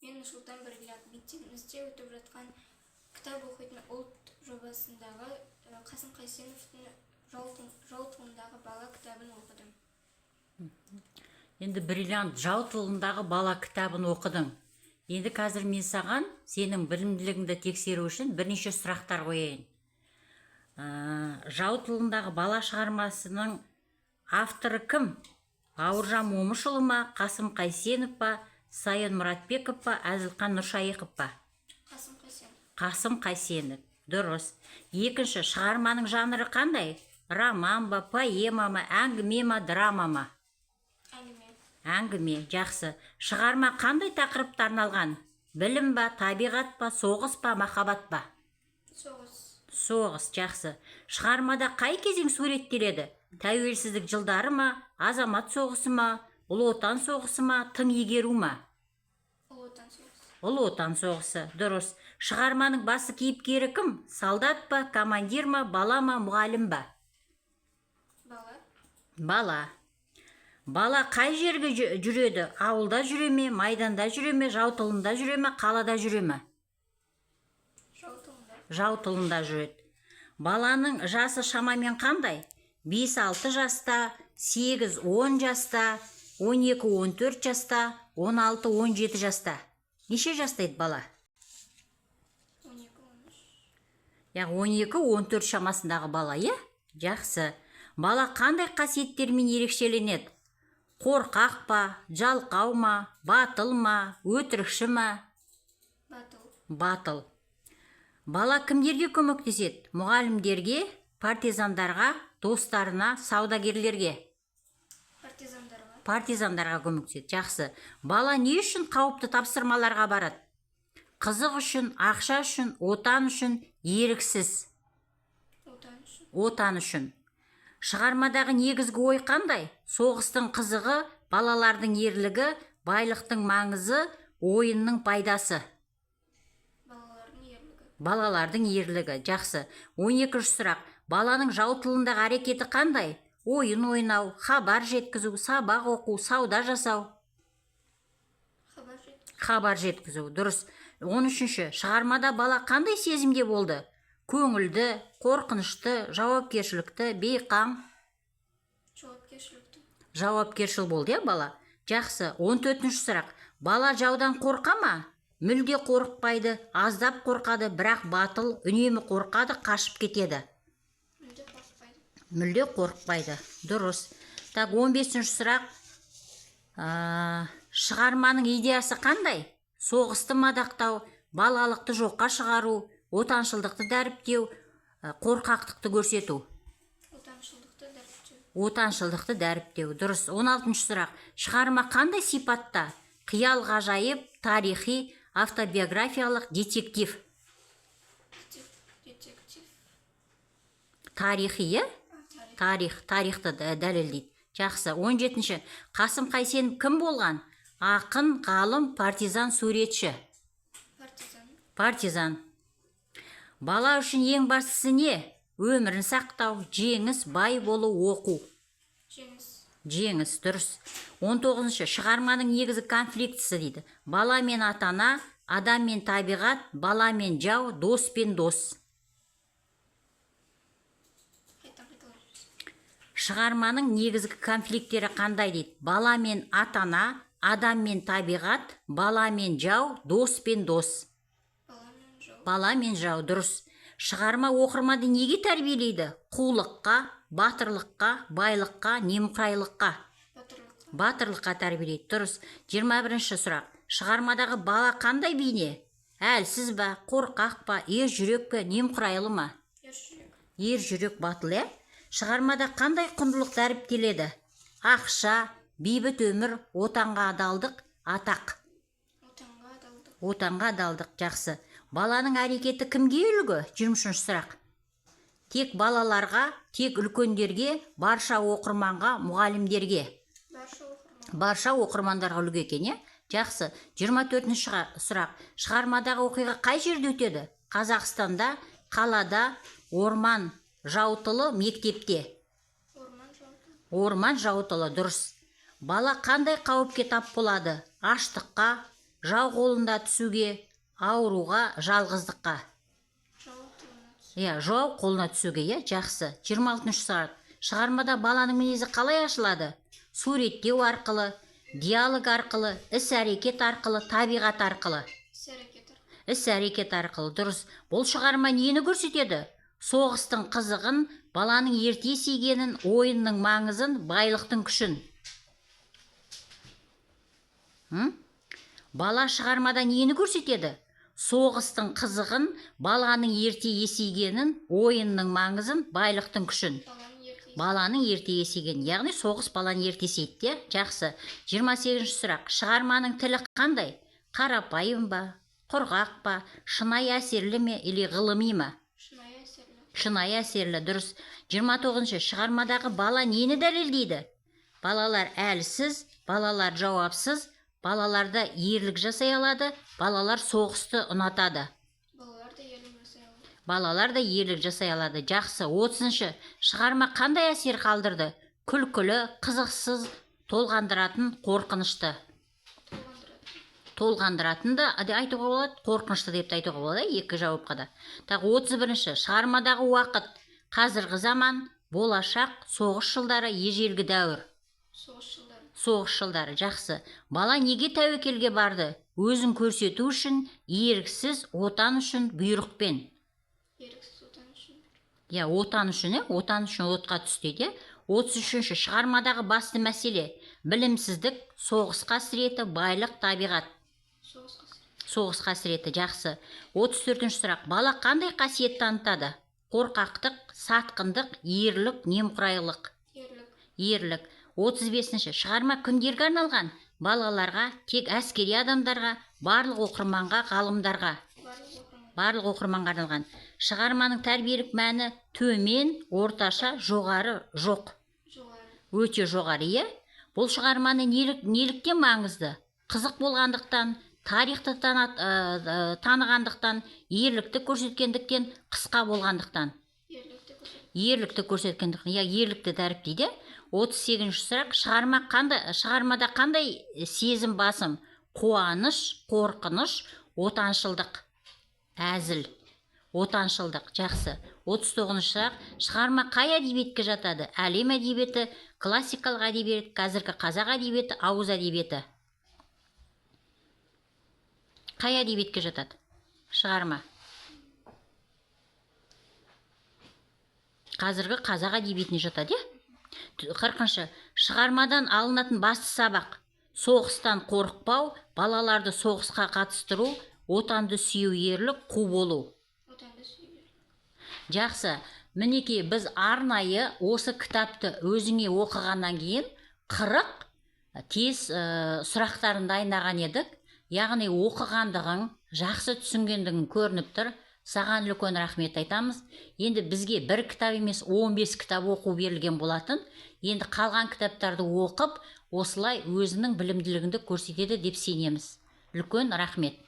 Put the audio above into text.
Мен Нұрсұлтан Бриллиант мектебімізде өтіп жатқан кітап оқитын ұлт жобасындағы Қасым Қайсеновтың жау тылындағы бала кітабын оқыдым. Енді Бриллиант жау тылындағы бала кітабын оқыдың. Енді қазір мен саған сенің білімділігіңді тексеру үшін бірнеше сұрақтар қояйын. Жау тылындағы бала шығармасының авторы кім? Бауыржан Момышұлы ма, Қасым Қайсенов па, Сайын Мұратбеков па, Әзілхан Нұршайықов па? Қасым Қайсенов. Қасым Қайсенов. Дұрыс. Екінші, шығарманың жанры қандай? Роман ба, поэма ма, әңгіме ма, драма ма? Әңгіме. Әңгіме, жақсы. Шығарма қандай тақырыпта арналған? Білім ба, табиғат па, соғыс па, махаббат па? Соғыс. Соғыс, жақсы. Шығармада қай кезең суреттеледі? Тәуелсіздік жылдары ма, азамат соғысы ма, ұлы отан соғысы ма, тың игеру ма? Ұлы отан соғысы. Ұлы отан соғысы, дұрыс. Шығарманың басы кейіпкері кім? Солдат па, командир ма, бала ма, мұғалім ба? Бала. Бала. Бала қай жерге жүреді? Ауылда жүре ме, майданда жүре ме, жау тылында жүре ме, қалада жүре ме? Жау тылында. Жау тылында жүреді. Баланың жасы шамамен қандай? 5-6 жаста, 8-10 жаста, 12-14 жаста, 16-17 жаста. Неше жастайды бала? 12-13. Яғни 12-14 шамасындағы бала, е? Жақсы. Бала қандай қасиеттермен ерекшеленеді? Қорқақ па, жалқау ма, батыл ма, өтірікші ма? Батыл. Батыл. Бала кімдерге көмектеседі? Мұғалімдерге, партизандарға, достарына, саудагерлерге? Партизандарға. Партизандарға көмектеседі. Жақсы. Бала не үшін қауіпті тапсырмаларға барады? Қызық үшін, ақша үшін, отан үшін, еріксіз? Отан үшін. Отан үшін. Шығармадағы негізгі ой қандай? Соғыстың қызығы, балалардың ерлігі, байлықтың маңызы, ойынның пайдасы? Балалардың ерлігі. Балалардың ерлігі. Жақсы. 12-ші сұрақ. Баланың жау тылындағы әрекеті қандай? Ойын ойнау, хабар жеткізу, сабақ оқу, сауда жасау? Хабар жеткізу. Дұрыс. 13-ші. Шығармада бала қандай сезімде болды? Көңілді, қорқынышты, жауапкершілікті, бейқам? Жауапкершілікті. Жауапкершіл болды, бала? Жақсы. 14-ші сұрақ. Бала жаудан қорқа ма? Мүлде қорықпайды, аздап қорқады, бірақ батыл, үнемі қорқады, қашып кетеді. Мүлде қорықпайды. Мүлде қорықпайды. Дұрыс. Так, 15-ші сұрақ. Шығарманың идеясы қандай? Соғысты мадақтау, балалықты жоққа шығару, отаншылдықты дәріптеу, қорқақтықты көрсету. Отаншылдықты дәріптеу. Отаншылдықты дәріптеу. Дұрыс. 16-ші сұрақ. Шығарма қандай сипатта? Қиял ғажайып, тарихи, автобиографиялық, детектив? Детектив. Тарихи, е? Тарихты дәлелдейді. Жақсы. 17-ші. Қасым Қайсенов кім болған? Ақын, ғалым, партизан, суретші? Партизан. Бала үшін ең бастысы не? Өмірін сақтау, жеңіс, бай болу, оқу? Жеңіс, дұрыс. 19-ші. Шығарманың негізгі конфликтісі дейді. Бала мен атана, адам мен табиғат, бала мен жау, дос пен дос? Шығарманың негізгі конфликттері қандай дейді? Бала мен атана, адам мен табиғат, бала мен жау, дос пен дос? Бала мен жау, дұрыс. Шығарма оқырманды неге тәрбиелейді? Қулыққа, батырлыққа, байлыққа, немқұрайлыққа? Батырлыққа тәрбиелейді, дұрыс. 21-ші сұрақ. Шығармадағы бала қандай бейне? Әлсіз ба, қорқақ па, ер жүрек пе, немқұрайлы ма? Ер жүрек, батыл, е? Шығармада қандай құндылық дәріптеледі? Ақша, бейбіт өмір, отанға адалдық, атақ? Отанға адалдық, жақсы. Баланың әрекеті кімге үлгі? 23-ші сұрақ. Тек балаларға, тек үлкендерге, барша оқырманға, мұғалімдерге? Барша оқырмандарға үлгі екен, е? Жақсы. 24-ші сұрақ. Шығармадағы оқиға қай жерде өтеді? Қазақстанда, қалада, орман, жаутылы, мектепте? Орман, жаутылы, дұрыс. Бала қандай қауіпке тап болады? Аштыққа, жау қолында түсуге, ауруға, жалғыздыққа. жау тылына түс. Иә, жау қолына түсуге, иә, жақсы. 26 сағат. Шығармада баланың мінезі қалай ашылады? Суреттеу арқылы, диалог арқылы, іс-әрекет арқылы, табиғат арқылы. Іс-әрекет арқылы, дұрыс. Бұл шығарма нені көрсетеді? Соғыстың қызығын, баланың ерте есейгенін, ойынның маңызын, байлықтың күшін. Бала шығармада нені көрсетеді? Соғыстың қызығын, баланың ерте есейгенін, ойынның маңызын, байлықтың күшін. Баланың ерте есейген, яғни соғыс баланы ерте есейді. Жақсы. 28 сұрақ. Шығарманың тілі қандай? Қарапайым ба, құрғақ па, шынайы әсерлі ме, или ғылыми ма? Шынайы әсерлі, дұрыс. 29. Шығармадағы бала нені дәлелдейді? Балалар әлсіз, балалар жауапсыз, балаларда ерлік жасай алады, балалар соғысты ұнатады. Балалар да ерлік жасай алады. Жақсы. 30. Шығарма қандай әсер қалдырды? Күлкілі, қызықсыз, толғандыратын, қорқынышты. Толғандыратынды айтуға болады, қорқынышты деп айтуға болады, екі жауапқа да. Тағы 31. Шығармадағы уақыт: қазіргі заман, болашақ, соғыс жылдары, ежелгі дәуір. Соғыс жылдары. Жақсы. Бала неге тәуекелге барды? Өзін көрсету үшін, еріксіз, отан үшін, бұйрықпен. Я, отан үшін отқа түс дейді. 33. Шығармадағы басты мәселе: білімсіздік, соғыс қасіреті, байлық, табиғат. Соғыс қасіреті. Жақсы. 34. сұрақ. Бала қандай қасиет танытады? Қорқақтық, сатқындық, ерлік, немқұрайлық. Ерлік. 35. Шығарма кімдерге арналған? Балаларға, тек әскери адамдарға, барлық оқырманға, ғалымдарға. Барлық оқырманға арналған. Шығарманың тәрбиелік мәні: төмен, орташа, жоғары, жоқ. Өте жоғары, е? Бұл шығарманы неліктен маңызды? Қызық болғандықтан, тарихты танығандықтан, ерлікті көрсеткендіктен, қысқа болғандықтан. Ерлікті көрсеткендіктен, я, ерлікті дәріптейді. 38. сұрақ. Шығармада қандай сезім басым? Қуаныш, қорқыныш, отаншылдық. Әзіл. Отаншылдық. Жақсы. 39. сұрақ. Шығарма қай әдебиетке жатады? Әлем әдебиеті, классикалық әдебиет, қазіргі қазақ әдебиеті, ауыз әдебиеті. Қай әдебиетке жатады? Шығарма. Қазіргі қазақ әдебиетіне жатады, е? 40. Шығармадан алынатын басты сабақ: соғыстан қорықпау, балаларды соғысқа қатыстыру, отанды сүю, ерлік, қу болу. Жақсы. Мінекей, біз арнайы осы кітапты өзіңе оқығаннан кейін 40 тез сұрақтарын дайындаған едік. Яғни оқығандығың, жақсы түсінгендігің көрініп тұр. Саған үлкен рахмет айтамыз. Енді бізге бір кітап емес 15 кітап оқу берілген болатын. Енді қалған кітаптарды оқып, осылай өзінің білімділігіңді көрсетеді деп сенеміз. Үлкен рахмет.